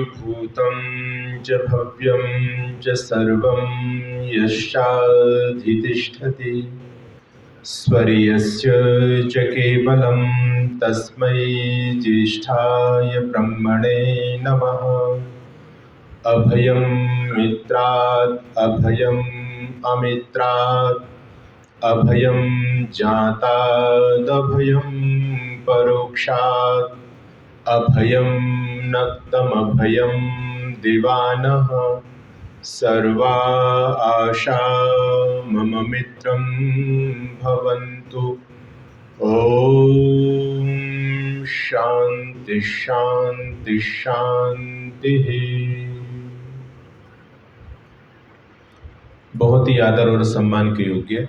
भूतं च भव्यं च सर्वं यश्चाधितिष्ठति स्वर्यस्य च केवलं तस्मै ज्येष्ठाय ब्रह्मणे नमः। अभयं मित्रात् अभयम् अमित्रात् अभयं ज्ञातादभयं परोक्षात् अभयं नक्तमभयं दिवानः सर्वा आशा मम मित्रं भवन्तु। ओम शांति शांति शांति। बहुत ही आदर और सम्मान के योग्य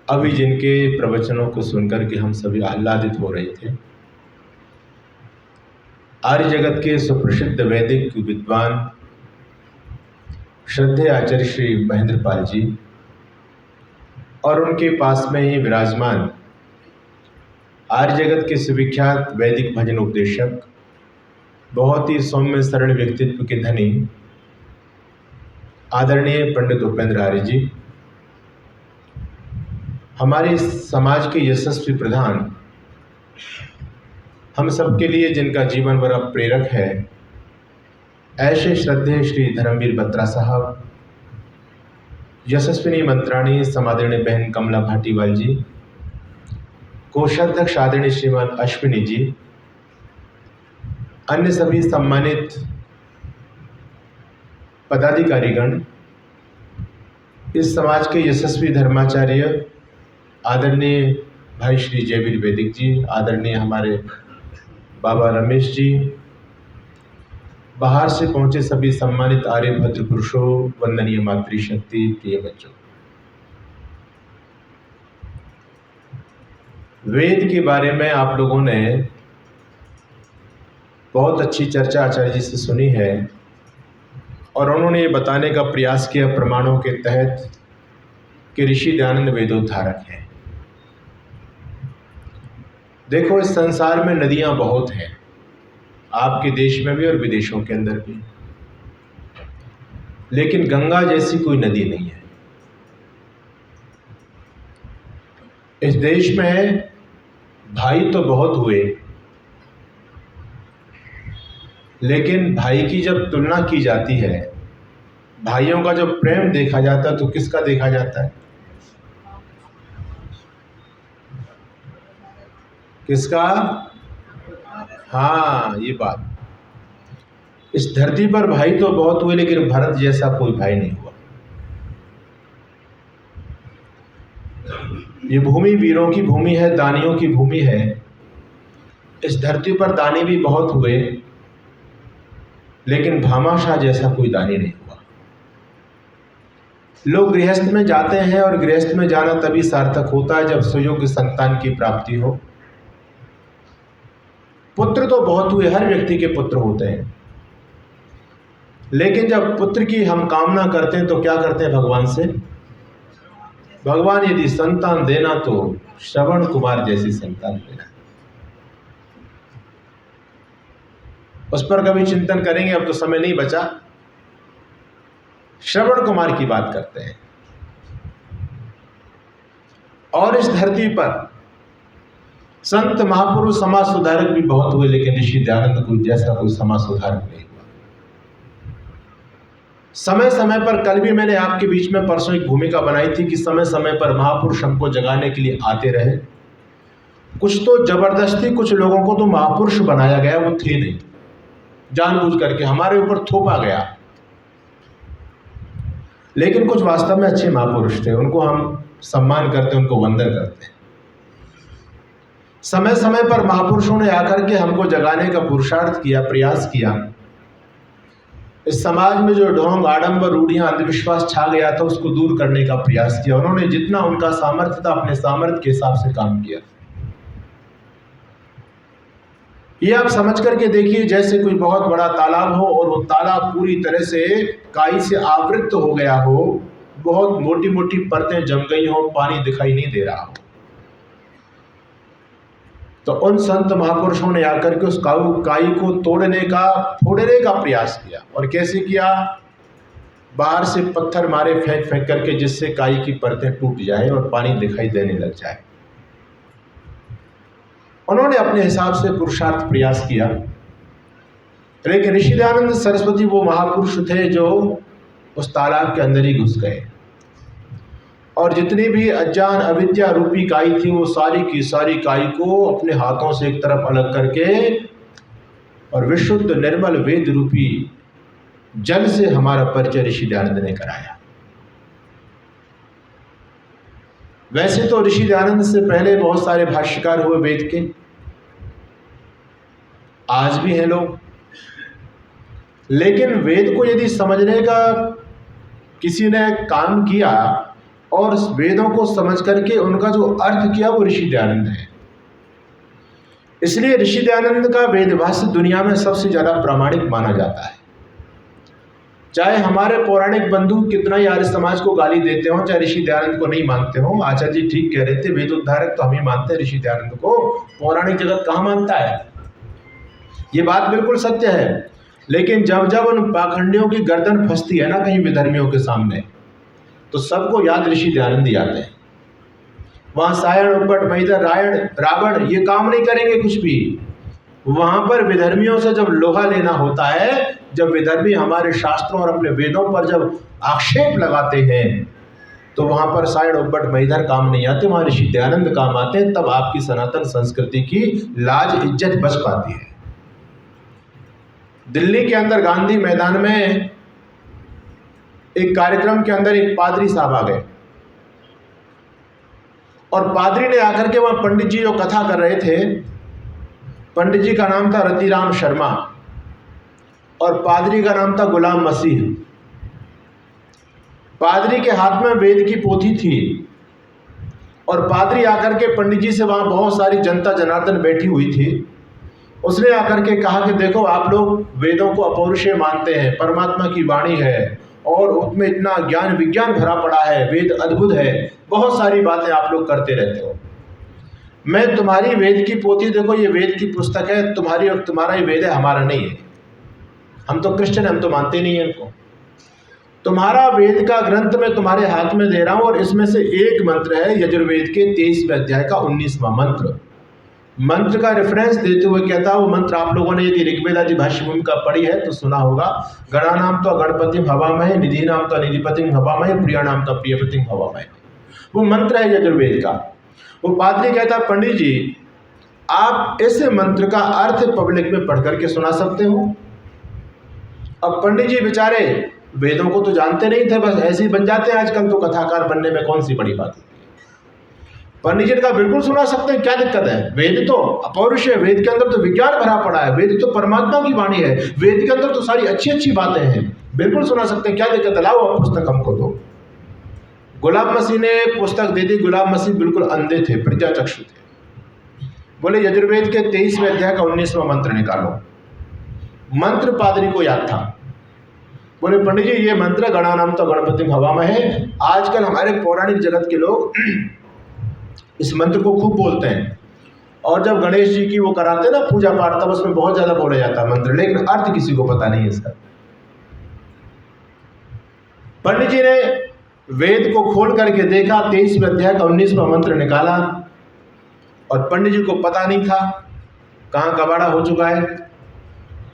अभी जिनके प्रवचनों को सुनकर के हम सभी आह्लादित हो रहे थे, आर्य जगत के सुप्रसिद्ध वैदिक विद्वान श्रद्धेय आचार्य श्री महेंद्र पाल जी और उनके पास में ही विराजमान आर्य जगत के सुविख्यात वैदिक भजन उपदेशक, बहुत ही सौम्य सरल व्यक्तित्व के धनी आदरणीय पंडित उपेंद्र आर्य जी, हमारे समाज के यशस्वी प्रधान, हम सबके लिए जिनका जीवन बड़ा प्रेरक है, ऐसे श्रद्धेय श्री धर्मवीर बत्रा साहब, यशस्विनी मंत्राणी समादरणीय बहन कमला भाटीवाल जी, कोषाध्यक्ष आदरणीय श्रीमान अश्विनी जी, अन्य सभी सम्मानित पदाधिकारीगण, इस समाज के यशस्वी धर्माचार्य आदरणीय भाई श्री जयवीर वैदिक जी, आदरणीय हमारे बाबा रमेश जी, बाहर से पहुंचे सभी सम्मानित आर्यभद्र पुरुषों, वंदनीय मातृशक्ति, प्रिय बच्चों। वेद के बारे में आप लोगों ने बहुत अच्छी चर्चा आचार्य जी से सुनी है और उन्होंने ये बताने का प्रयास किया प्रमाणों के तहत कि ऋषि दयानंद वेदोद्धारक हैं। देखो, इस संसार में नदियां बहुत हैं, आपके देश में भी और विदेशों के अंदर भी, लेकिन गंगा जैसी कोई नदी नहीं है। इस देश में भाई तो बहुत हुए, लेकिन भाई की जब तुलना की जाती है, भाइयों का जब प्रेम देखा जाता है तो किसका देखा जाता है? किसका? हाँ, ये बात। इस धरती पर भाई तो बहुत हुए, लेकिन भरत जैसा कोई भाई नहीं हुआ। ये भूमि वीरों की भूमि है, दानियों की भूमि है। इस धरती पर दानी भी बहुत हुए, लेकिन भामाशाह जैसा कोई दानी नहीं हुआ। लोग गृहस्थ में जाते हैं और गृहस्थ में जाना तभी सार्थक होता है जब सुयोग्य संतान की प्राप्ति हो। पुत्र तो बहुत हुए, हर व्यक्ति के पुत्र होते हैं, लेकिन जब पुत्र की हम कामना करते हैं तो क्या करते हैं भगवान से? भगवान यदि संतान देना तो श्रवण कुमार जैसी संतान देना। उस पर कभी चिंतन करेंगे, अब तो समय नहीं बचा। श्रवण कुमार की बात करते हैं। और इस धरती पर संत महापुरुष समाज सुधारक भी बहुत हुए, लेकिन ऋषि दयानंद कोई जैसा कोई समाज सुधारक नहीं हुआ। समय समय पर, कल भी मैंने आपके बीच में परसों एक भूमिका बनाई थी कि समय समय पर महापुरुष हमको जगाने के लिए आते रहे। कुछ तो जबरदस्ती कुछ लोगों को तो महापुरुष बनाया गया, वो थे नहीं, जानबूझ करके हमारे ऊपर थोपा गया। लेकिन कुछ वास्तव में अच्छे महापुरुष थे, उनको हम सम्मान करते, उनको वंदन करते हैं। समय समय पर महापुरुषों ने आकर के हमको जगाने का पुरुषार्थ किया, प्रयास किया। इस समाज में जो ढोंग, आडंबर, रूढ़ियां, अंधविश्वास छा गया था, उसको दूर करने का प्रयास किया। उन्होंने जितना उनका सामर्थ्य था अपने सामर्थ्य के हिसाब से काम किया। ये आप समझ करके देखिए, जैसे कोई बहुत बड़ा तालाब हो और वो तालाब पूरी तरह से काई से आवृत हो गया हो, बहुत मोटी मोटी परतें जम गई हो, पानी दिखाई नहीं दे रहा हो। तो उन संत महापुरुषों ने आकर के उस काई को फोड़ने का प्रयास किया। और कैसे किया? बाहर से पत्थर मारे फेंक फेंक करके, जिससे काई की परतें टूट जाए और पानी दिखाई देने लग जाए। उन्होंने अपने हिसाब से पुरुषार्थ प्रयास किया, लेकिन ऋषि दयानंद सरस्वती वो महापुरुष थे जो उस तालाब के अंदर ही घुस गए और जितनी भी अज्ञान अविद्या रूपी काई थी वो सारी की सारी काई को अपने हाथों से एक तरफ अलग करके और विशुद्ध निर्मल वेद रूपी जल से हमारा परिचय ऋषि दयानंद ने कराया। वैसे तो ऋषि दयानंद से पहले बहुत सारे भाष्यकार हुए वेद के, आज भी हैं लोग, लेकिन वेद को यदि समझने का किसी ने काम किया और वेदों को समझ करके उनका जो अर्थ किया वो ऋषि दयानंद है। इसलिए ऋषि दयानंद का वेद भाष्य दुनिया में सबसे ज्यादा प्रामाणिक माना जाता है। चाहे हमारे पौराणिक बंधु कितना ही आर्य समाज को गाली देते हो, चाहे ऋषि दयानंद को नहीं मानते हो, आचार्य जी ठीक कह रहे थे, वेद उद्धारक तो हम ही मानते हैं ऋषि दयानंद को, पौराणिक जगत कहाँ मानता है? ये बात बिल्कुल सत्य है। लेकिन जब जब उन पाखंडियों की गर्दन फंसती है ना कहीं विधर्मियों के सामने, तो सबको याद ऋषि दयानंद ही आते हैं। वहां सायण उपट महिधर रायण रावण ये काम नहीं करेंगे कुछ भी। वहां पर विधर्मियों से जब लोहा लेना होता है, जब विधर्मी हमारे शास्त्रों और अपने वेदों पर जब आक्षेप लगाते हैं, तो वहां पर सायण उपट महिधर काम नहीं आते, वहां ऋषि दयानंद काम आते हैं। तब आपकी सनातन संस्कृति की लाज इज्जत बच पाती है। दिल्ली के अंदर गांधी मैदान में एक कार्यक्रम के अंदर एक पादरी साहब आ गए और पादरी ने आकर के वहां पंडित जी जो कथा कर रहे थे, पंडित जी का नाम था रतिराम शर्मा और पादरी का नाम था गुलाम मसीह। पादरी के हाथ में वेद की पोथी थी और पादरी आकर के पंडित जी से, वहां बहुत सारी जनता जनार्दन बैठी हुई थी, उसने आकर के कहा कि देखो आप लोग वेदों को अपौरुषेय मानते हैं, परमात्मा की वाणी है और उसमें इतना ज्ञान विज्ञान भरा पड़ा है, वेद अद्भुत है, बहुत सारी बातें आप लोग करते रहते हो। मैं तुम्हारी वेद की पोथी, देखो ये वेद की पुस्तक है, तुम्हारी और तुम्हारा ही वेद है, हमारा नहीं है। हम तो क्रिश्चियन, हम तो मानते नहीं है इनको। तुम्हारा वेद का ग्रंथ मैं तुम्हारे हाथ में दे रहा हूं और इसमें से एक मंत्र है यजुर्वेद के 23वें अध्याय का 19वां मंत्र। मंत्र का रेफरेंस देते हुए कहता है, वो मंत्र आप लोगों ने यदि ऋग्वेद आदि भाष्य भूमिका पढ़ी है तो सुना होगा। गणानाम तो गणपतिम हवामहे, निधि नाम तो निधिपतिम हवामहे, प्रिया नाम तो प्रियपतिम हवामहे। वो मंत्र है यजुर्वेद का। वो पादरी कहता है, पंडित जी आप इस मंत्र का अर्थ पब्लिक में पढ़ करके सुना सकते हो। अब पंडित जी बेचारे वेदों को तो जानते नहीं थे, बस ऐसे ही बन जाते हैं आजकल, तो कथाकार बनने में कौन सी बड़ी बात है। पंडित जी का बिल्कुल सुना सकते हैं, क्या दिक्कत है? वेद तो अपौरुष है, वेद के अंदर तो विज्ञान भरा पड़ा है, वेद तो परमात्मा की वाणी है, वेद के अंदर तो सारी अच्छी अच्छी बातें हैं, बिल्कुल सुना सकते हैं, क्या दिक्कत है? लाओ आप पुस्तक हमको दो। गुलाम मसीह ने पुस्तक दे दी। गुलाम मसीह बिल्कुल अंधे थे, प्रज्ञाचक्षु थे। बोले यजुर्वेद के 23वें अध्याय का 19वां मंत्र निकालो। मंत्र पादरी को याद था। बोले पंडित जी ये मंत्र गणानाम तो गणपतिम हवामहे है। आजकल हमारे पौराणिक जगत के लोग इस मंत्र को खूब बोलते हैं और जब गणेश जी की वो कराते हैं ना पूजा पाठ, तब उसमें बहुत ज्यादा बोला जाता है मंत्र, लेकिन अर्थ किसी को पता नहीं है इसका। पंडित जी ने वेद को खोल करके देखा, 23वें अध्याय का 19वां मंत्र निकाला और पंडित जी को पता नहीं था कहाँ कबाड़ा हो चुका है।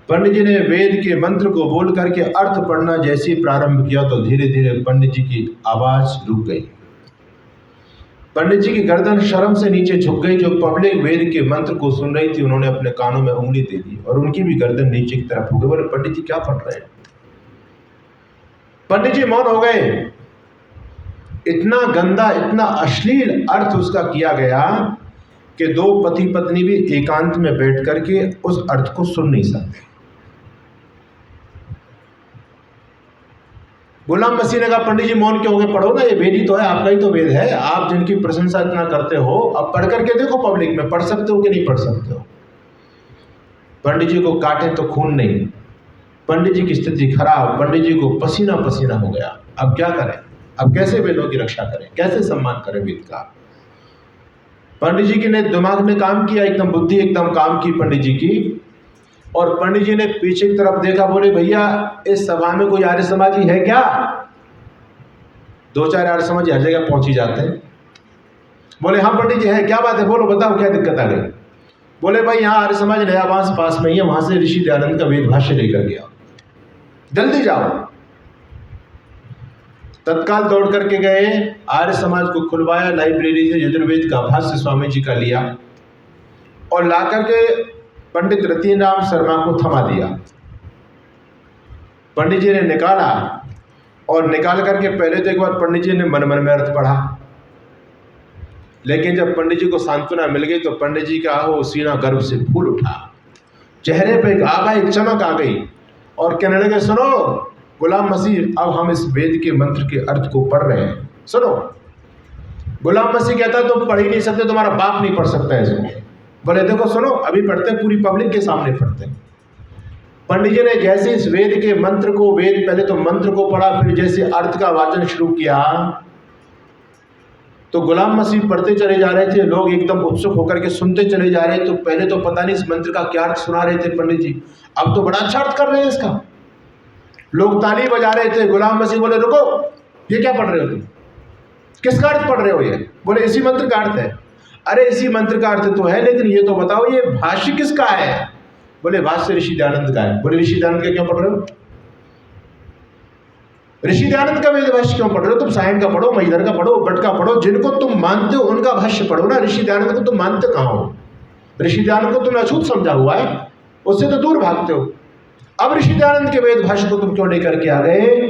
पंडित जी ने वेद के मंत्र को बोल करके अर्थ पढ़ना जैसे ही प्रारंभ किया तो धीरे धीरे पंडित जी की आवाज रुक गई। पंडित जी की गर्दन शर्म से नीचे झुक गई। जो पब्लिक वेद के मंत्र को सुन रही थी उन्होंने अपने कानों में उंगली दे दी और उनकी भी गर्दन नीचे की तरफ हो गई। बोले पंडित जी क्या पढ़ रहे हैं? पंडित जी मौन हो गए। इतना गंदा, इतना अश्लील अर्थ उसका किया गया कि दो पति पत्नी भी एकांत में बैठ करके उस अर्थ को सुन नहीं सकते। गुलाम मसीह ने कहा पंडित जी मौन क्यों हो गए? पढ़ो ना, ये वेद ही तो है, आपका ही तो वेद है, आप जिनकी प्रशंसा इतना करते हो, अब पढ़ करके देखो पब्लिक में, पढ़ सकते हो कि नहीं पढ़ सकते हो। पंडित जी को काटे तो खून नहीं, पंडित जी की स्थिति खराब, पंडित जी को पसीना पसीना हो गया। अब क्या करें? अब कैसे वेदों की रक्षा करें, कैसे सम्मान करें वेद का? पंडित जी के ने दिमाग ने काम किया, एकदम बुद्धि एकदम काम की पंडित जी की। और पंडित जी ने पीछे की तरफ देखा, बोले भैया इस सभा में कोई आर्य समाजी है क्या? 2-4 आर्य समाजी हर जगह पहुंच ही जाते हैं। बोले हाँ पंडित जी है, क्या बात है, बोलो बताओ क्या दिक्कत आ गई। बोले भाई यहाँ आर्य समाज नया बांस पास में ही है, वहां से ऋषि दयानंद का वेद भाष्य लेकर गया, जल्दी जाओ। तत्काल दौड़ करके गए, आर्य समाज को खुलवाया, लाइब्रेरी से यजुर्वेद का भाष्य स्वामी जी का लिया और ला करके पंडित रतीन राम शर्मा को थमा दिया। पंडित जी ने निकाला और निकाल करके पहले तो एक बार पंडित जी ने मन मन में अर्थ पढ़ा, लेकिन जब पंडित जी को सांत्वना मिल गई तो पंडित जी का हो सीना गर्व से फूल उठा, चेहरे पे एक चमक आ गई और कहने लगे सुनो गुलाम मसीह, अब हम इस वेद के मंत्र के अर्थ को पढ़ रहे हैं, सुनो। गुलाम मसीह कहता तुम पढ़ ही नहीं सकते, तुम्हारा बाप नहीं पढ़ सकता है इसको। बोले देखो सुनो, अभी पढ़ते हैं, पूरी पब्लिक के सामने पढ़ते हैं। पंडित जी ने जैसे इस वेद के मंत्र को, वेद पहले तो मंत्र को पढ़ा, फिर जैसे अर्थ का वाचन शुरू किया तो गुलाम मसीह पढ़ते चले जा रहे थे, लोग एकदम उत्सुक होकर के सुनते चले जा रहे। तो पहले तो पता नहीं इस मंत्र का क्या अर्थ सुना रहे थे पंडित जी, अब तो बड़ा अच्छा अर्थ कर रहे हैं इसका, लोग ताली बजा रहे थे। गुलाम मसीह बोले रुको, ये क्या पढ़ रहे हो तुम, किसका अर्थ पढ़ रहे हो? ये बोले इसी मंत्र का अर्थ है। अरे इसी मंत्र का अर्थ तो है, लेकिन ये तो बताओ ये भाष्य किसका है? बोले भाष्य ऋषि दयानंद का है। बोले ऋषि दयानंद का क्यों पढ़ रहे हो? ऋषि दयानंद का वेद भाष्य क्यों पढ़ रहे हो? तुम सायन का पढ़ो, महिधर का पढ़ो, भट्ट का पढ़ो, जिनको तुम मानते हो उनका भाष्य पढ़ो ना। ऋषि दयानंद को तुम मानते कहाँ हो? ऋषि दयानंद को तुमने अछूत समझा हुआ है, उससे तो दूर भागते हो। अब ऋषि दयानंद के वेद भाष्य को तुम क्यों लेकर के आ गए?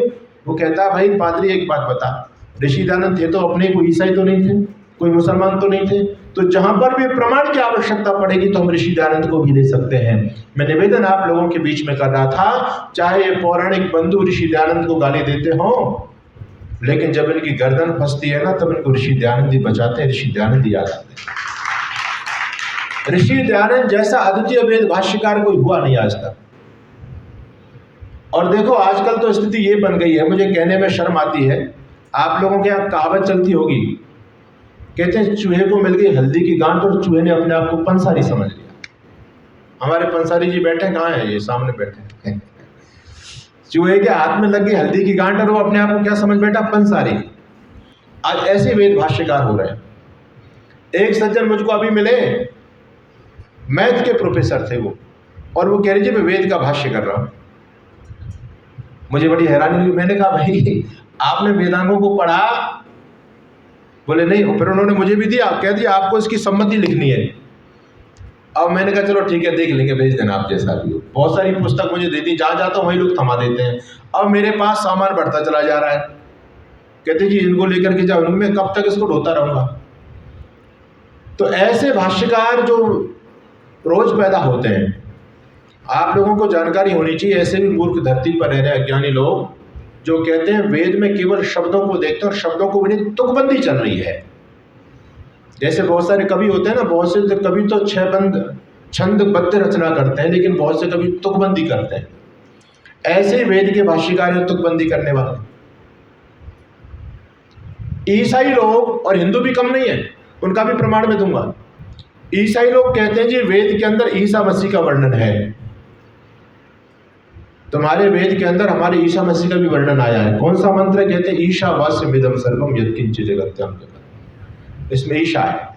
वो कहता भाई पादरी एक बात बता, ऋषि दयानंद थे तो अपने कोई ईसाई तो नहीं थे, कोई मुसलमान तो नहीं थे, तो जहां पर भी प्रमाण की आवश्यकता पड़ेगी तो हम ऋषि दयानंद को भी ले सकते हैं। मैं निवेदन आप लोगों के बीच में कर रहा था, चाहे ये पौराणिक बंधु ऋषि दयानंद को गाली देते हो, लेकिन जब इनकी गर्दन फंसती है ना तब इनको ऋषि दयानंद ही बचाते हैं, ऋषि दयानंद ही याद आते हैं। ऋषि दयानंद जैसा अद्वितीय वेद भाष्यकार कोई हुआ नहीं आज तक। और देखो आजकल तो स्थिति ये बन गई है, मुझे कहने में शर्म आती है, आप लोगों के यहाँ कहावत चलती होगी, कहते हैं चूहे को मिल गई हल्दी की गांठ और चूहे ने अपने आप को पंसारी समझ लिया। हमारे पंसारी जी बैठे कहाँ हैं? ये सामने बैठे हैं। चूहे के हाथ में लग गई हल्दी की गांठ और वो अपने आप को क्या समझ बैठा? पंसारी। आज ऐसे वेद भाष्यकार हो रहे हैं। एक सज्जन मुझको अभी मिले, मैथ के प्रोफेसर थे वो, और वो कह रहे जी मैं वेद का भाष्य कर रहा हूँ। मुझे बड़ी हैरानी हुई, मैंने कहा भाई आपने वेदांगों को पढ़ा? बोले नहीं। फिर उन्होंने मुझे भी दिया, कह दिया आपको इसकी सम्मति लिखनी है। अब मैंने कहा चलो ठीक है देख लेंगे, भेज देना आप जैसा भी हो। बहुत सारी पुस्तक मुझे देती, जहाँ जाता हूँ वही लोग थमा देते हैं। अब मेरे पास सामान बढ़ता चला जा रहा है, कहते जी इनको लेकर के जाओ, मैं कब तक इसको ढोता रहूँगा? तो ऐसे भाष्यकार जो रोज पैदा होते हैं, आप लोगों को जानकारी होनी चाहिए। ऐसे भी मूर्ख धरती पर रह रहे अज्ञानी लोग जो कहते हैं वेद में केवल शब्दों को देखते हैं और शब्दों को भी नहीं, तुकबंदी चल रही है। जैसे बहुत सारे कवि होते हैं ना, बहुत से कवि तो छंद बद्ध रचना करते हैं, लेकिन बहुत से कवि तुकबंदी करते हैं। ऐसे वेद के भाष्यकार हैं तुकबंदी करने वाले। ईसाई लोग और हिंदू भी कम नहीं है, उनका भी प्रमाण मैं दूंगा। ईसाई लोग कहते हैं जी वेद के अंदर ईसा मसीह का वर्णन है, तुम्हारे वेद के अंदर हमारे ईसा मसीह का भी वर्णन आया है। कौन सा मंत्र? कहते हैं ईशावास्यमिदं सर्वम यत्किंचित् जगत्याम जगत्, इसमें ईशा है,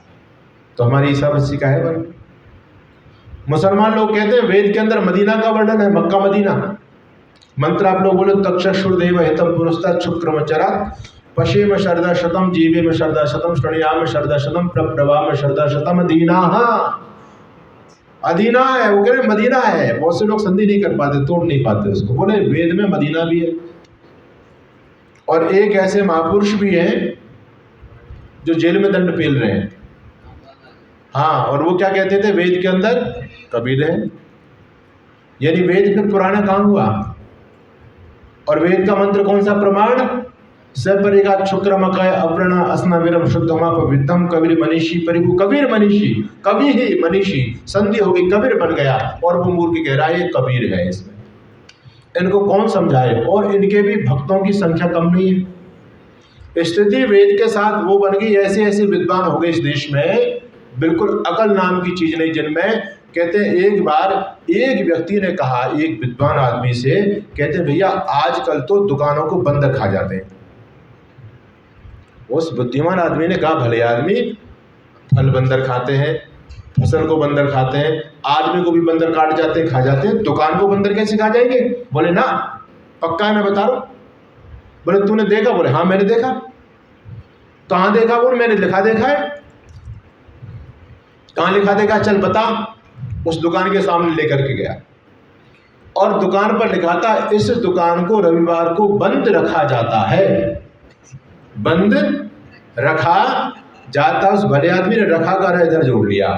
तो हमारे ईसा मसीह का है वर्णन। मुसलमान लोग कहते हैं वेद के अंदर मदीना का वर्णन है, मक्का मदीना। मंत्र आप लोग बोलो तक्षुर्देव हितम पुरस्ता शुक्रमचरात् पशेम शरदा शतम जीवेम शरदा शतम श्रणयाम शरदा शतम प्रभवाम शरदा शतम अदीना। अदीना है, वो कह रहे मदीना है। बहुत से लोग संधि नहीं कर पाते, तोड़ नहीं पाते उसको, बोले वेद में मदीना भी है। और एक ऐसे महापुरुष भी हैं जो जेल में दंड पेल रहे हैं। हाँ, और वो क्या कहते थे? वेद के अंदर कबीर है। यानी वेद फिर पुराना कहाँ हुआ? और वेद का मंत्र कौन सा? प्रमाण सपरिगा शुक्रमकाय अप्रणा अस्नाविरम शुद्धमा पवित्रम कबीर मनीषी परिभु। कबीर मनीषी, कवि ही मनीषी, संधि हो गई, कबीर बन गया। और वो मूर्ख कह रहा है ये कबीर है। इसमें इनको कौन समझाए? और इनके भी भक्तों की संख्या कम नहीं है। स्थिति वेद के साथ वो बन गई, ऐसे ऐसे विद्वान हो गए इस देश में बिल्कुल अकल नाम की चीज़ नहीं जिनमें। कहते हैं एक बार एक व्यक्ति ने कहा एक विद्वान आदमी से, कहते हैं भैया आजकल तो दुकानों को बंदर खा जाते हैं। उस बुद्धिमान आदमी ने कहा भले आदमी, फल बंदर खाते हैं, फसल को बंदर खाते हैं, आदमी को भी बंदर काट जाते हैं, खा जाते हैं, दुकान को बंदर कैसे खा जाएंगे? बोले ना, पक्का है, मैं बता रहा हूँ। बोले तूने देखा? बोले हाँ मैंने देखा। कहाँ देखा? बोले मैंने लिखा देखा है। कहाँ लिखा देखा? चल बता। उस दुकान के सामने लेकर के गया और दुकान पर लिखा था इस दुकान को रविवार को बंद रखा जाता है। बंद रखा जाता। उस भले आदमी ने रखा कर इधर जोड़ लिया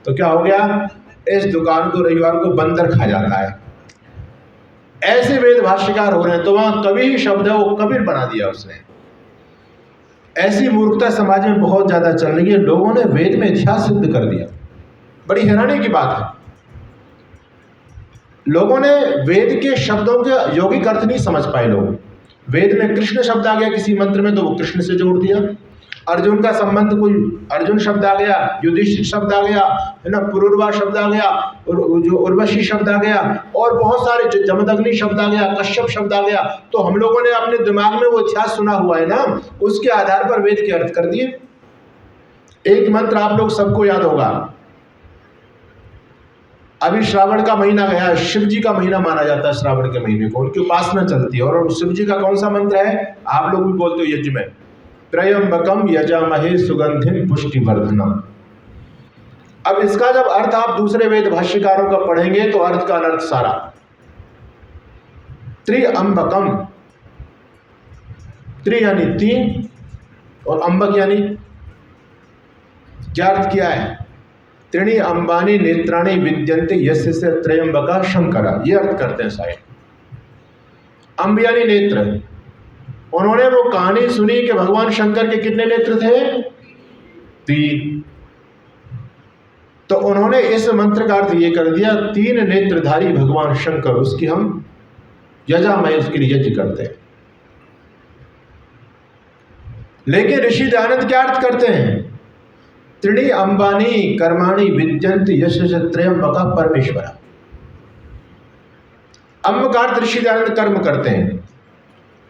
तो क्या हो गया? इस दुकान को रविवार को बंदर खा जाता है। ऐसे वेद भाष्यकार हो रहे हैं तो वहां कवि ही शब्द है वो कबीर बना दिया उसने। ऐसी मूर्खता समाज में बहुत ज्यादा चल रही है। लोगों ने वेद में इतिहास सिद्ध कर दिया। बड़ी हैरानी की बात है, लोगों ने वेद के शब्दों के यौगिक अर्थ नहीं समझ पाए। लोग वेद में कृष्ण शब्द आ गया किसी मंत्र में तो वो कृष्ण से जोड़ दिया। अर्जुन का संबंध कोई अर्जुन शब्द आ गया, युधिष्ठिर शब्द आ गया, है ना, पुरुरवा शब्द आ गया, और जो उर्वशी शब्द आ गया, और बहुत सारे जमदग्नि शब्द आ गया, कश्यप शब्द आ गया। तो हम लोगों ने अपने दिमाग में वो इतिहास सुना हुआ है ना, उसके आधार पर वेद के अर्थ कर दिए। एक मंत्र आप लोग सबको याद होगा, अभी श्रावण का महीना गया है, शिव जी का महीना माना जाता है श्रावण के महीने को, उनकी उपासना चलती है। और शिव जी का कौन सा मंत्र है? आप लोग भी बोलते हो यज्ञ में, त्र्यंबकम यजामहे सुगंधिम पुष्टिवर्धनम। अब इसका जब अर्थ आप दूसरे वेद भाष्यकारों का पढ़ेंगे तो अर्थ का अनर्थ सारा। त्रिअंबकम, त्रि यानी तीन और अंबक यानी, क्या अर्थ किया है? त्रिणी अंबानी नेत्राणी विद्यन्ते यस्य से त्रयंबका शंकरा, ये अर्थ करते हैं साहिब। अंब यानी नेत्र। उन्होंने वो कहानी सुनी कि भगवान शंकर के कितने नेत्र थे? 3। तो उन्होंने इस मंत्र का अर्थ ये कर दिया 3 नेत्रधारी भगवान शंकर, उसकी हम यजामय उसके लिए यज्ञ करते हैं। लेकिन ऋषि दयानंद क्या अर्थ करते हैं? त्रिणी अंबानी कर्माणि विद्यन्ति यश त्रयंबका परमेश्वरा। अंब का अर्थ ऋषि दयानंद कर्म करते हैं।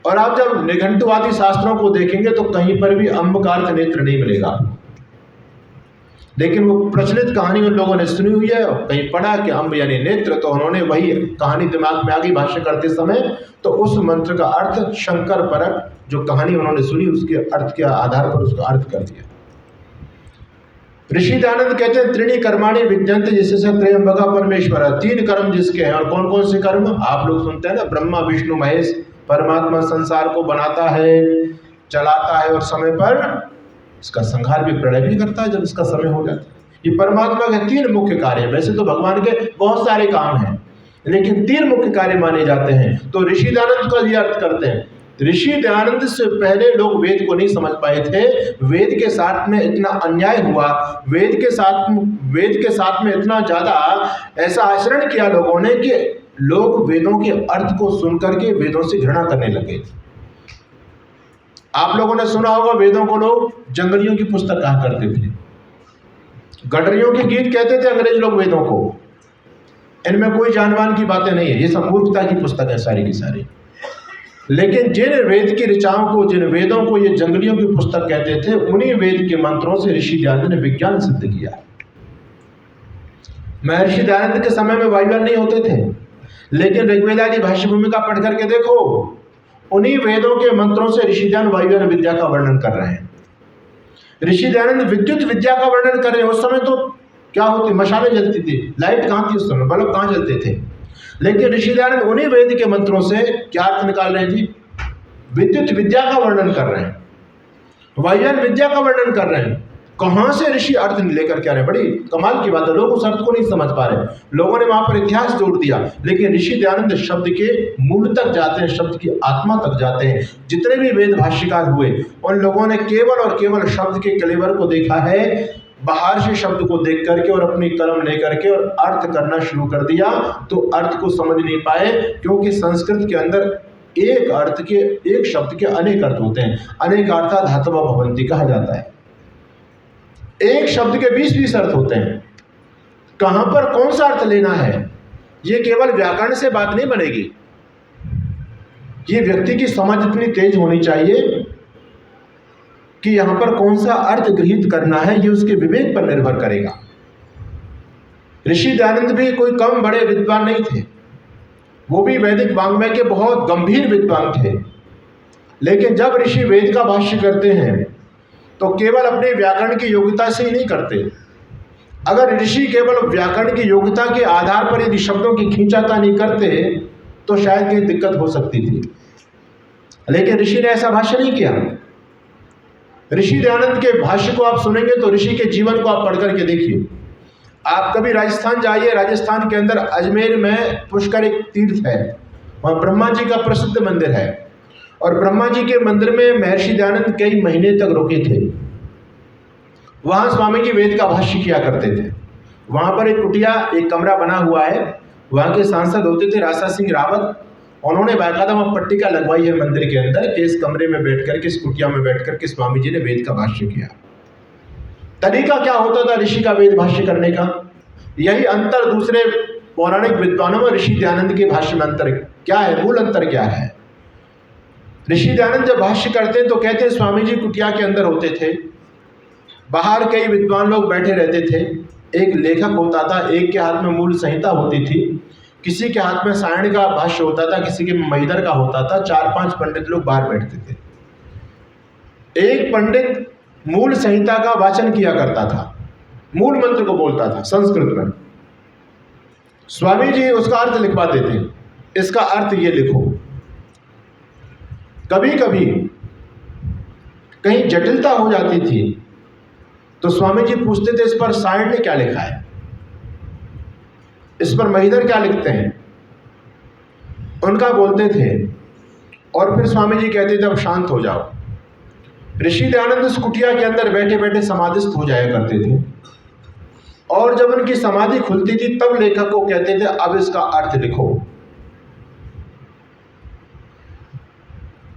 और आप जब निघंटुवादी शास्त्रों को देखेंगे तो कहीं पर भी अंब का अर्थ नेत्र नहीं मिलेगा। लेकिन वो प्रचलित कहानी उन लोगों ने सुनी हुई है, कहीं पढ़ा कि अंब यानी नेत्र, तो उन्होंने वही कहानी दिमाग में आ गई भाष्य करते समय, तो उस मंत्र का अर्थ शंकर परक जो कहानी उन्होंने सुनी उसके अर्थ के आधार पर उसका अर्थ कर दिया। ऋषि दयानंद कहते हैं त्रिणी कर्माणि विद्यन्ते जिससे त्रयंबका परमेश्वर, 3 कर्म जिसके हैं। और कौन कौन से कर्म? आप लोग सुनते हैं ना, ब्रह्मा विष्णु महेश। परमात्मा संसार को बनाता है, चलाता है और समय पर इसका संहार भी, प्रलय भी करता है जब इसका समय हो जाता है। ये परमात्मा के 3 मुख्य कार्य हैं। वैसे तो भगवान के बहुत सारे काम हैं लेकिन 3 मुख्य कार्य माने जाते हैं। तो ऋषि दयानंद का ये अर्थ करते हैं। ऋषि दयानंद से पहले लोग वेद को नहीं समझ पाए थे। वेद के साथ में इतना अन्याय हुआ, वेद के साथ में इतना ज्यादा ऐसा आचरण किया लोगों ने कि लोग वेदों के अर्थ को सुनकर के वेदों से घृणा करने लगे। आप लोगों ने सुना होगा वेदों को लोग जंगलियों की पुस्तक कहा करते थे, गडरियों के गीत कहते थे अंग्रेज लोग वेदों को। इनमें कोई जानवान की बातें नहीं है, ये सब मूर्खता की पुस्तक है सारी की सारी। लेकिन जिन वेद की ऋचाओं को, जिन वेदों को ये जंगलियों की पुस्तक कहते थे, उन्हीं वेद के मंत्रों से ऋषि दयानंद ने विज्ञान सिद्ध किया। महर्षि दयानंद के समय में वायुयान नहीं होते थे, लेकिन ऋग्वेदादि भाष्य भूमिका पढ़ करके देखो, उन्हीं वेदों के मंत्रों से ऋषि दयानंद वायुयान विद्या का वर्णन कर रहे हैं। ऋषि दयानंद विद्युत विद्या का वर्णन कर रहे हैं। उस समय तो क्या होती, मशालें जलती थी, लाइट कहाँ थी उस समय, बल्ब कहाँ जलते थे। लेकिन ऋषि दयानंद उन्हीं वेद के मंत्रों से क्या अर्थ निकाल रहे हैं जी? विद्युत विद्या का वर्णन कर रहे हैं, वायुयान विद्या का वर्णन कर रहे हैं। कहां से ऋषि अर्थ लेकर के आ रहे हैं? बड़ी कमाल की बात है। लोग उस अर्थ को नहीं समझ पा रहे, लोगों ने वहां पर इतिहास जोड़ दिया। लेकिन ऋषि दयानंद शब्द के मूल तक जाते हैं, शब्द की आत्मा तक जाते हैं। जितने भी वेद भाष्यकार हुए उन लोगों ने केवल और केवल शब्द के क्लेवर को देखा है, बाहर से शब्द को देख करके और अपनी कलम लेकर के और अर्थ करना शुरू कर दिया, तो अर्थ को समझ नहीं पाए। क्योंकि संस्कृत के अंदर एक शब्द के अनेक अर्थ होते हैं। अनेक अर्था धातव भवन्ति कहा जाता है। एक शब्द के 20-20 अर्थ होते हैं। कहां पर कौन सा अर्थ लेना है, ये केवल व्याकरण से बात नहीं बनेगी। ये व्यक्ति की समझ इतनी तेज होनी चाहिए कि यहां पर कौन सा अर्थ गृहीत करना है, ये उसके विवेक पर निर्भर करेगा। ऋषि दयानंद भी कोई कम बड़े विद्वान नहीं थे, वो भी वैदिक वाङ्मय के बहुत गंभीर विद्वान थे। लेकिन जब ऋषि वेद का भाष्य करते हैं तो केवल अपने व्याकरण की योग्यता से ही नहीं करते। अगर ऋषि केवल व्याकरण की योग्यता के आधार पर यदि शब्दों की खींचातानी करते तो शायद कहीं दिक्कत हो सकती थी, लेकिन ऋषि ने ऐसा भाष्य नहीं किया। ऋषि दयानंद के भाष्य को आप सुनेंगे तो ऋषि के जीवन को आप पढ़ करके देखिए। आप कभी राजस्थान जाइए, राजस्थान के अंदर अजमेर में पुष्कर एक तीर्थ है, वहाँ ब्रह्मा जी का प्रसिद्ध मंदिर है, और ब्रह्मा जी के मंदिर में महर्षि दयानंद कई महीने तक रुके थे। वहाँ स्वामी जी वेद का भाष्य किया करते थे। वहाँ पर एक कुटिया, एक कमरा बना हुआ है, वहाँ के सांसद होते थे राजा सिंह रावत। उन्होंने बाकायदा वहाँ पट्टिका लगवाई है मंदिर के अंदर कि इस कमरे में बैठ करके, इस कुटिया में बैठ करके स्वामी जी ने वेद का भाष्य किया। तरीका क्या होता था ऋषि का वेद भाष्य करने का? यही अंतर दूसरे पौराणिक विद्वानों में ऋषि दयानंद के भाष्य में अंतर क्या है, मूल अंतर क्या है? ऋषि दयानंद जब भाष्य करते हैं तो कहते हैं स्वामी जी कुटिया के अंदर होते थे, बाहर कई विद्वान लोग बैठे रहते थे, एक लेखक होता था, एक के हाथ में मूल संहिता होती थी, किसी के हाथ में सायण का भाष्य होता था, किसी के महिदर का होता था, 4-5 पंडित लोग बाहर बैठते थे। एक पंडित मूल संहिता का वाचन किया करता था, मूल मंत्र को बोलता था संस्कृत में। स्वामी जी उसका अर्थ लिखवाते थे, इसका अर्थ ये लिखो। कभी कभी कहीं जटिलता हो जाती थी तो स्वामी जी पूछते थे इस पर सायण ने क्या लिखा है, इस पर महिदर क्या लिखते हैं, उनका बोलते थे, और फिर स्वामी जी कहते थे अब शांत हो जाओ। ऋषि दयानंद उस कुटिया के अंदर बैठे बैठे समाधिस्थ हो जाया करते थे, और जब उनकी समाधि खुलती थी तब लेखक को कहते थे अब इसका अर्थ लिखो।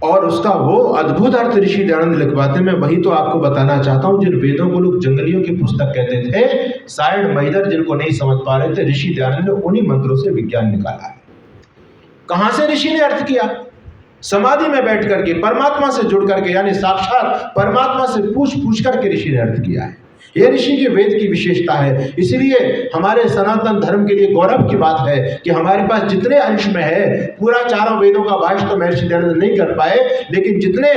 और उसका वो अद्भुत अर्थ ऋषि दयानंद लिखवाते। मैं वही तो आपको बताना चाहता हूं, जिन वेदों को लोग जंगलियों की पुस्तक कहते थे, सायण महिदर जिनको नहीं समझ पा रहे थे, ऋषि दयानंद ने उन्हीं मंत्रों से विज्ञान निकाला है। कहां से ऋषि ने अर्थ किया? समाधि में बैठ करके, परमात्मा से जुड़ करके, यानी साक्षात परमात्मा से पूछ करके ऋषि ने अर्थ किया है। यह ऋषि के वेद की विशेषता है। इसलिए हमारे सनातन धर्म के लिए गौरव की बात है कि हमारे पास जितने अंश में है, पूरा चारों वेदों का भाष्य तो महर्षि दयानंद नहीं कर पाए, लेकिन जितने